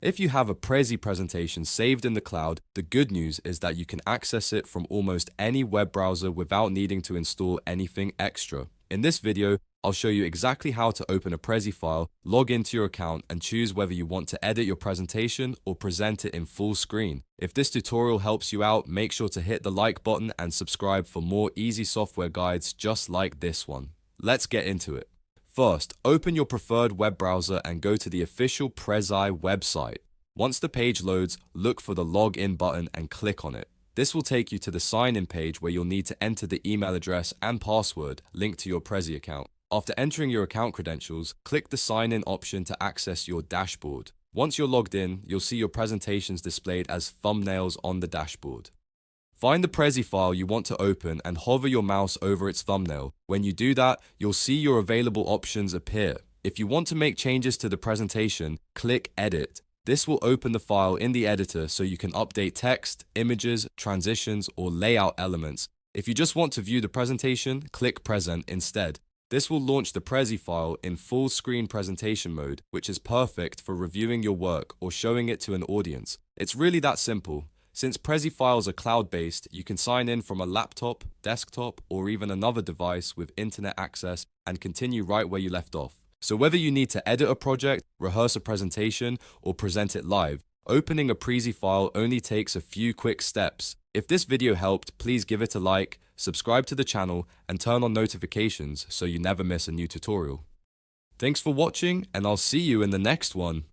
If you have a Prezi presentation saved in the cloud, the good news is that you can access it from almost any web browser without needing to install anything extra. In this video, I'll show you exactly how to open a Prezi file, log into your account, and choose whether you want to edit your presentation or present it in full screen. If this tutorial helps you out, make sure to hit the like button and subscribe for more easy software guides just like this one. Let's get into it. First, open your preferred web browser and go to the official Prezi website. Once the page loads, look for the login button and click on it. This will take you to the sign-in page where you'll need to enter the email address and password linked to your Prezi account. After entering your account credentials, click the sign-in option to access your dashboard. Once you're logged in, you'll see your presentations displayed as thumbnails on the dashboard. Find the Prezi file you want to open and hover your mouse over its thumbnail. When you do that, you'll see your available options appear. If you want to make changes to the presentation, click Edit. This will open the file in the editor so you can update text, images, transitions, or layout elements. If you just want to view the presentation, click Present instead. This will launch the Prezi file in full screen presentation mode, which is perfect for reviewing your work or showing it to an audience. It's really that simple. Since Prezi files are cloud-based, you can sign in from a laptop, desktop, or even another device with internet access and continue right where you left off. So whether you need to edit a project, rehearse a presentation, or present it live, opening a Prezi file only takes a few quick steps. If this video helped, please give it a like, subscribe to the channel, and turn on notifications so you never miss a new tutorial. Thanks for watching, and I'll see you in the next one.